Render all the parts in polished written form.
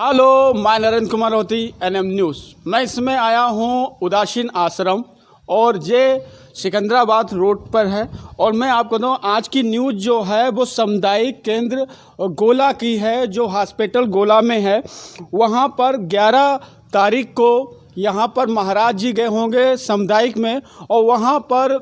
Hello, मैं नरेंद्र कुमार होती NM news. मैं इसमें आया हूँ उदासीन आश्रम और ये सिकंदराबाद रोड पर है। और मैं आपको दूँ आज की न्यूज़ जो है वो सामुदायिक केंद्र गोला की है, जो हॉस्पिटल गोला में है। वहाँ पर 11 तारीख को यहाँ पर महाराज जी गए होंगे सामुदायिक में, और वहाँ पर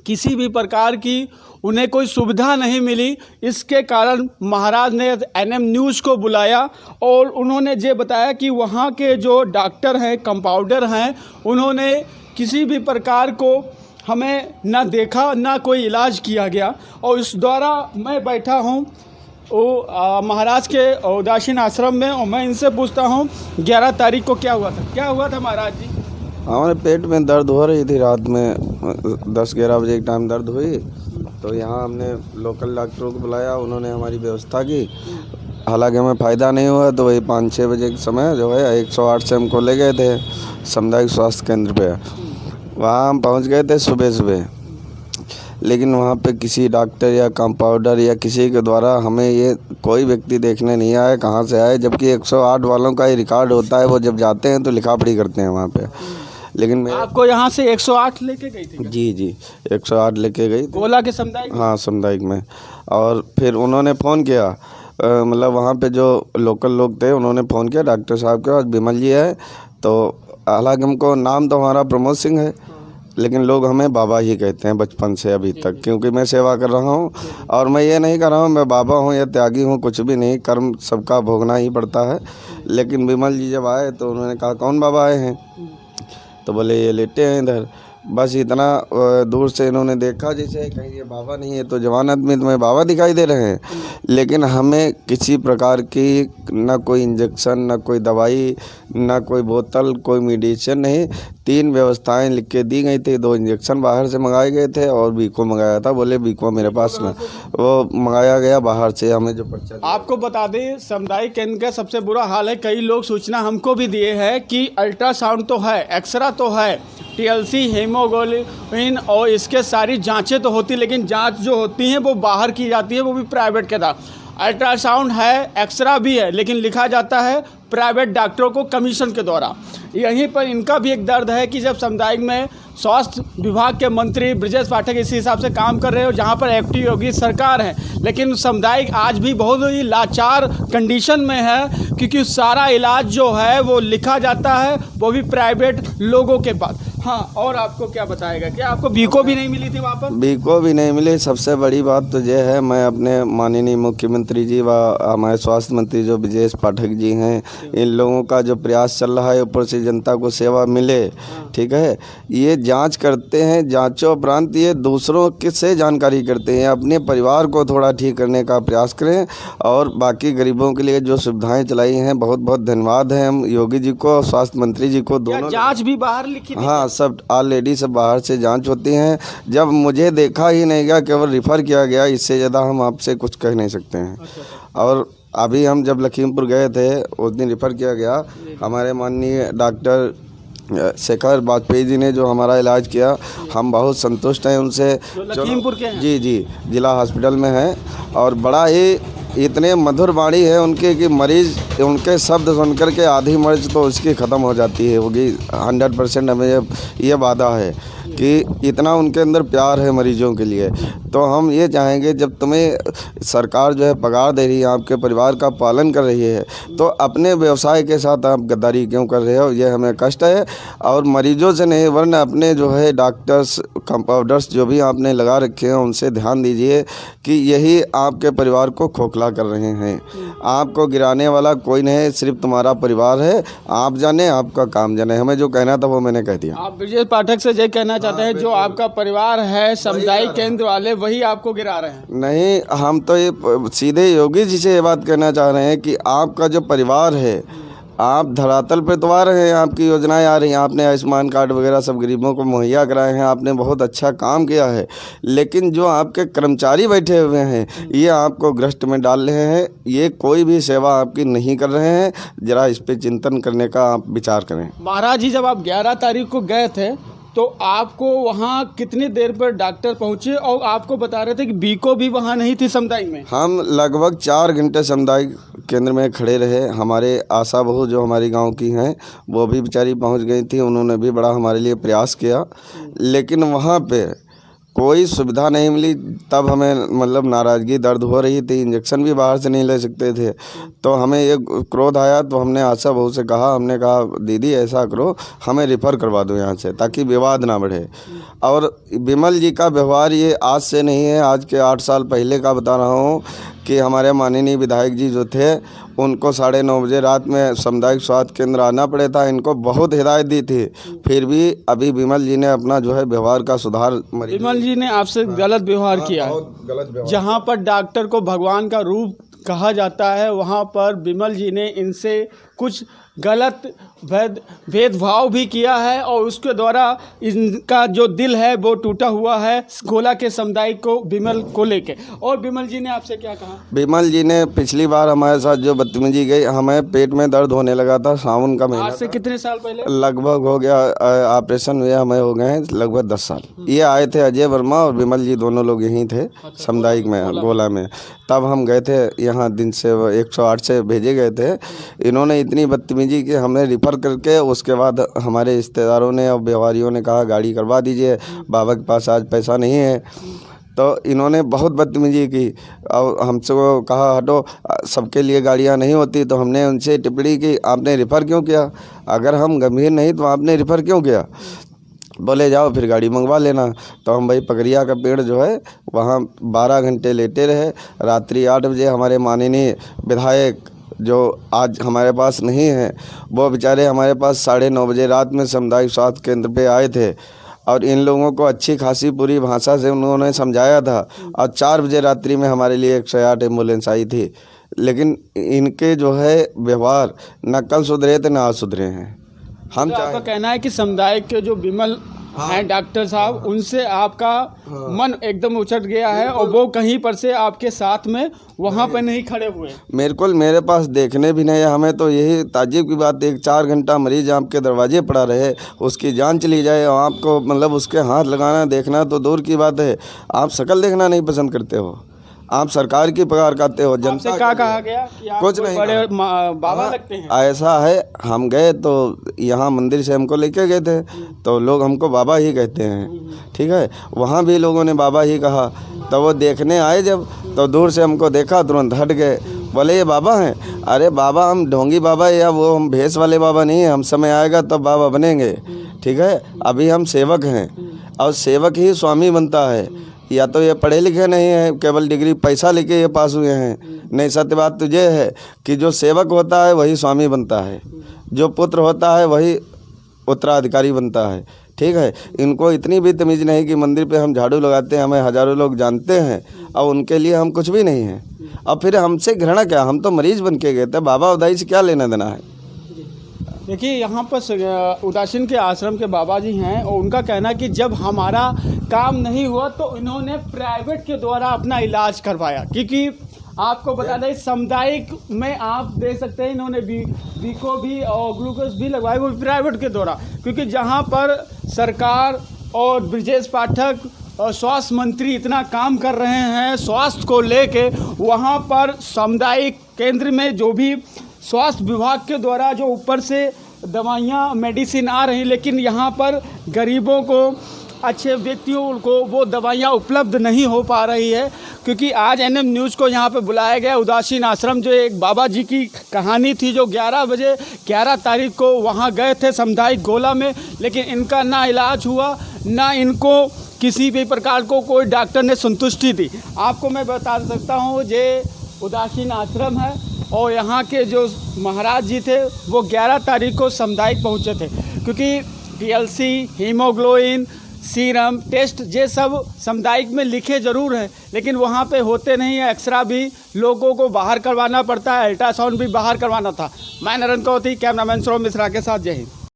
किसी भी प्रकार की उन्हें कोई सुविधा नहीं मिली। इसके कारण महाराज ने एनएम न्यूज़ को बुलाया और उन्होंने ये बताया कि वहाँ के जो डॉक्टर हैं, कंपाउंडर हैं, उन्होंने किसी भी प्रकार को हमें ना देखा, ना कोई इलाज किया गया। और इस द्वारा मैं बैठा हूँ वो महाराज के उदासीन आश्रम में, और मैं इनसे पूछता हूँ 11 तारीख को क्या हुआ था महाराज जी? हमारे पेट में दर्द हो रही थी। रात में 10-11 बजे के टाइम दर्द हुई, तो यहाँ हमने लोकल डॉक्टरों को बुलाया। उन्होंने हमारी व्यवस्था की। हालांकि हमें फ़ायदा नहीं हुआ, तो वही 5-6 बजे के समय जो है 108 से हमको ले गए थे सामुदायिक स्वास्थ्य केंद्र पे। वहाँ हम पहुँच गए थे सुबह, लेकिन वहाँ पे किसी डॉक्टर या कंपाउंडर या किसी के द्वारा हमें ये कोई व्यक्ति देखने नहीं आया कहाँ से आए। जबकि 108 वालों का ही रिकॉर्ड होता है, वो जब जाते हैं तो लिखा पढ़ी करते हैं वहाँ पे। लेकिन मैं आपको यहाँ से 108 लेके गई थी? जी 108 लेके गई थी गोला के सामुदायिक? हाँ, सामुदायिक में। और फिर उन्होंने फ़ोन किया, मतलब वहाँ पे जो लोकल लोग थे उन्होंने फ़ोन किया डॉक्टर साहब के पास, विमल जी है। तो हालांकि हमको नाम तो हमारा प्रमोद सिंह है, लेकिन लोग हमें बाबा ही कहते हैं बचपन से अभी तक, क्योंकि मैं सेवा कर रहा हूँ। और मैं ये नहीं कर रहा हूँ मैं बाबा हूँ या त्यागी हूँ, कुछ भी नहीं, कर्म सबका भोगना ही पड़ता है। लेकिन विमल जी जब आए तो उन्होंने कहा कौन बाबा आए हैं? तो बोले ये लेटे हैं इधर। बस इतना दूर से इन्होंने देखा, जैसे कहीं ये बाबा नहीं है तो जवान आदमी तुम्हें बाबा दिखाई दे रहे हैं। लेकिन हमें किसी प्रकार की ना कोई इंजेक्शन, ना कोई दवाई, ना कोई बोतल, कोई मेडिसिन नहीं। 3 व्यवस्थाएं लिख के दी गई थी। 2 इंजेक्शन बाहर से मंगाए गए थे और बीको मंगाया था। बोले बीको मेरे पास में, वो मंगाया गया बाहर से। हमें जो पर्चा आपको बता दें सामुदायिक केंद्र का सबसे बुरा हाल है। कई लोग सूचना हमको भी दिए हैं कि अल्ट्रासाउंड तो है, एक्सरा तो है, टीएलसी, हीमोग्लोबिन और इसके सारी जांचें तो होती, लेकिन जांच जो होती हैं वो बाहर की जाती है, वो भी प्राइवेट के साथ। अल्ट्रासाउंड है, एक्सरा भी है, लेकिन लिखा जाता है प्राइवेट डॉक्टरों को कमीशन के द्वारा। यहीं पर इनका भी एक दर्द है कि जब सामुदायिक में स्वास्थ्य विभाग के मंत्री ब्रजेश पाठक इसी हिसाब से काम कर रहे हो, जहां पर एक्टिव योगी सरकार है, लेकिन सामुदायिक आज भी बहुत ही लाचार कंडीशन में है, क्योंकि सारा इलाज जो है वो लिखा जाता है, वो भी प्राइवेट लोगों के पास। हाँ, और आपको क्या बताएगा, क्या आपको बीको भी नहीं मिली थी वहाँ पर? बीको भी नहीं मिली। सबसे बड़ी बात तो ये है, मैं अपने माननीय मुख्यमंत्री जी व हमारे स्वास्थ्य मंत्री जो ब्रजेश पाठक जी हैं, इन लोगों का जो प्रयास चल रहा है ऊपर से जनता को सेवा मिले, ठीक है। ये जांच करते हैं, जांचों उपरांत ये दूसरों से जानकारी करते हैं। अपने परिवार को थोड़ा ठीक करने का प्रयास करें। और बाकी गरीबों के लिए जो सुविधाएँ चलाई हैं, बहुत बहुत धन्यवाद है हम योगी जी को, स्वास्थ्य मंत्री जी को, दोनों। जाँच भी बाहर लिखी थी? हाँ, सब ऑलरेडी सब बाहर से जांच होती हैं। जब मुझे देखा ही नहीं गया, केवल रिफ़र किया गया, इससे ज़्यादा हम आपसे कुछ कह नहीं सकते हैं। और अभी हम जब लखीमपुर गए थे उस दिन रिफ़र किया गया। हमारे माननीय डॉक्टर शेखर वाजपेयी जी ने जो हमारा इलाज किया, हम बहुत संतुष्ट हैं उनसे। लखीमपुर के हैं? जी जिला हॉस्पिटल में है। और बड़ा ही इतने मधुर वाणी है उनके कि मरीज़ उनके शब्द सुनकर के आधी मर्ज तो उसकी ख़त्म हो जाती है होगी। 100% हमें ये वादा है कि इतना उनके अंदर प्यार है मरीजों के लिए। तो हम ये चाहेंगे, जब तुम्हें सरकार जो है पगार दे रही है, आपके परिवार का पालन कर रही है, तो अपने व्यवसाय के साथ आप गद्दारी क्यों कर रहे हो? ये हमें कष्ट है। और मरीजों से नहीं, वरना अपने जो है डॉक्टर्स, कंपाउंडर्स जो भी आपने लगा रखे हैं, उनसे ध्यान दीजिए कि यही आपके परिवार को खोखला कर रहे हैं। आपको गिराने वाला कोई नहीं, सिर्फ तुम्हारा परिवार है। आप जाने, आपका काम जाने। हमें जो कहना था वो मैंने कह दिया। आप ब्रजेश पाठक से ये कहना चाहते हैं जो आपका परिवार है सामुदायिक केंद्र वाले, वही आपको गिरा रहे हैं? नहीं, हम तो ये सीधे योगी जी से ये बात कहना चाह रहे हैं कि आपका जो परिवार है, आप धरातल पे तो आ रहे हैं, आपकी योजनाएं आ रही हैं, आपने आयुष्मान कार्ड वगैरह सब गरीबों को मुहैया कराए हैं, आपने बहुत अच्छा काम किया है। लेकिन जो आपके कर्मचारी बैठे हुए हैं, ये आपको ग्रस्त में डाल रहे हैं। ये कोई भी सेवा आपकी नहीं कर रहे हैं। ज़रा इस पे चिंतन करने का आप विचार करें। महाराज जी, जब आप 11 तारीख को गए थे तो आपको वहाँ कितनी देर पर डॉक्टर पहुँचे, और आपको बता रहे थे कि बीको भी वहाँ नहीं थी सामुदायिक में? हम लगभग 4 घंटे सामुदायिक केंद्र में खड़े रहे। हमारे आशा बहू जो हमारी गांव की हैं वो भी बेचारी पहुंच गई थी, उन्होंने भी बड़ा हमारे लिए प्रयास किया, लेकिन वहाँ पे कोई सुविधा नहीं मिली। तब हमें मतलब नाराज़गी दर्द हो रही थी, इंजेक्शन भी बाहर से नहीं ले सकते थे। तो हमें ये क्रोध आया, तो हमने आशा बहू से कहा, हमने कहा दीदी ऐसा करो, हमें रिफ़र करवा दो यहाँ से, ताकि विवाद ना बढ़े। और विमल जी का व्यवहार ये आज से नहीं है, आज के 8 साल पहले का बता रहा हूँ कि हमारे माननीय विधायक जी जो थे उनको 9:30 बजे रात में सामुदायिक स्वास्थ्य केंद्र आना पड़े था। इनको बहुत हिदायत दी थी, फिर भी अभी विमल जी ने अपना जो है व्यवहार का सुधार। विमल जी ने आपसे गलत व्यवहार किया, गलत व्यवहार। जहाँ पर डॉक्टर को भगवान का रूप कहा जाता है, वहाँ पर विमल जी ने इनसे कुछ गलत भेदभाव भी किया है और उसके द्वारा इनका जो दिल है वो टूटा हुआ है गोला के समुदाय को, विमल को लेके। और विमल जी ने आपसे क्या कहा? विमल जी ने पिछली बार हमारे साथ जो बदतमीजी गई, हमें पेट में दर्द होने लगा था, सावन का महीना। आज से कितने साल पहले? लगभग हो गया, ऑपरेशन हुए हमें हो गए हैं लगभग 10 साल। ये आए थे अजय वर्मा और विमल जी, दोनों लोग यहीं थे सामुदायिक में, गोला में। तब हम गए थे यहाँ, दिन से 108 से भेजे गए थे। इन्होंने इतनी बदतमीजी की, हमने रिफ़र करके उसके बाद हमारे रिश्तेदारों ने और व्यवहारियों ने कहा गाड़ी करवा दीजिए, बाबा के पास आज पैसा नहीं है। तो इन्होंने बहुत बदतमीजी की और हमसे वो कहा हटो, सबके लिए गाड़ियाँ नहीं होती। तो हमने उनसे टिप्पणी की, आपने रिफ़र क्यों किया? अगर हम गंभीर नहीं तो आपने रिफ़र क्यों किया? बोले जाओ फिर गाड़ी मंगवा लेना। तो हम भाई पकड़िया का पेड़ जो है वहाँ 12 घंटे लेटे रहे। रात्रि 8 बजे हमारे माननीय विधायक जो आज हमारे पास नहीं है, वो बेचारे हमारे पास 9:30 बजे रात में सामुदायिक स्वास्थ्य केंद्र पे आए थे और इन लोगों को अच्छी खासी पूरी भाषा से उन्होंने समझाया था। और 4 बजे रात्रि में हमारे लिए 108 एम्बुलेंस आई थी। लेकिन इनके जो है व्यवहार न कल सुधरे थे न आज सुधरे हैं। हम तो आपका कहना है कि समुदाय के जो विमल हैं डॉक्टर साहब, उनसे आपका मन एकदम उचट गया है और वो कहीं पर से आपके साथ में वहाँ पर नहीं खड़े हुए? मेरे पास देखने भी नहीं है। हमें तो यही ताज्जुब की बात है, 4 घंटा मरीज आपके दरवाजे पड़ा रहे, उसकी जान चली जाए और आपको मतलब उसके हाथ लगाना देखना तो दूर की बात है, आप शक्ल देखना नहीं पसंद करते हो। आप सरकार की पगार खाते हो, जनता से क्या कहा गया कि आप कुछ नहीं, बड़े बाबा लगते हैं? ऐसा है, हम गए तो यहाँ मंदिर से हमको लेके गए थे तो लोग हमको बाबा ही कहते हैं, ठीक है। वहाँ भी लोगों ने बाबा ही कहा। तो वो देखने आए जब, तो दूर से हमको देखा, तुरंत हट गए, बोले ये बाबा हैं। अरे बाबा हम ढोंगी बाबा या वो हम भेष वाले बाबा नहीं हैं, हम समय आएगा तब बाबा बनेंगे, ठीक है। अभी हम सेवक हैं और सेवक ही स्वामी बनता है। या तो ये पढ़े लिखे नहीं हैं, केवल डिग्री पैसा लेके ये पास हुए हैं। नहीं, सत्य बात तो ये है कि जो सेवक होता है वही स्वामी बनता है, जो पुत्र होता है वही उत्तराधिकारी बनता है, ठीक है। इनको इतनी भी तमीज़ नहीं कि मंदिर पे हम झाड़ू लगाते हैं, हमें हज़ारों लोग जानते हैं और उनके लिए हम कुछ भी नहीं हैं। और फिर हमसे घृणा क्या? हम तो मरीज़ बन के गए थे, बाबा उदाई से क्या लेना देना है? देखिए, यहाँ पर उदासीन के आश्रम के बाबा जी हैं और उनका कहना है कि जब हमारा काम नहीं हुआ तो इन्होंने प्राइवेट के द्वारा अपना इलाज करवाया। क्योंकि आपको बता दें, सामुदायिक में आप देख सकते हैं इन्होंने बीको भी और ग्लूकोज भी लगवाए, वो प्राइवेट के द्वारा। क्योंकि जहाँ पर सरकार और ब्रजेश पाठक और स्वास्थ्य मंत्री इतना काम कर रहे हैं स्वास्थ्य को लेके, वहाँ पर सामुदायिक केंद्र में जो भी स्वास्थ्य विभाग के द्वारा जो ऊपर से दवाइयाँ मेडिसिन आ रही, लेकिन यहाँ पर गरीबों को, अच्छे व्यक्तियों को वो दवाइयाँ उपलब्ध नहीं हो पा रही है। क्योंकि आज एनएम न्यूज़ को यहाँ पे बुलाया गया उदासीन आश्रम, जो एक बाबा जी की कहानी थी, जो 11 तारीख को वहाँ गए थे सामुदायिक गोला में, लेकिन इनका ना इलाज हुआ, ना इनको किसी भी प्रकार को कोई डॉक्टर ने संतुष्टि दी। आपको मैं बता सकता हूँ ये उदासीन आश्रम है और यहाँ के जो महाराज जी थे वो 11 तारीख को सामुदायिक पहुँचे थे। क्योंकि टीएलसी, हीमोग्लोबिन, सीरम टेस्ट ये सब सामुदायिक में लिखे ज़रूर है, लेकिन वहाँ पे होते नहीं है। एक्सरा भी लोगों को बाहर करवाना पड़ता है, अल्ट्रासाउंड भी बाहर करवाना था। मैं नरेंद्र कौती, कैमरामैन सौरभ मिश्रा के साथ, जय हिंद।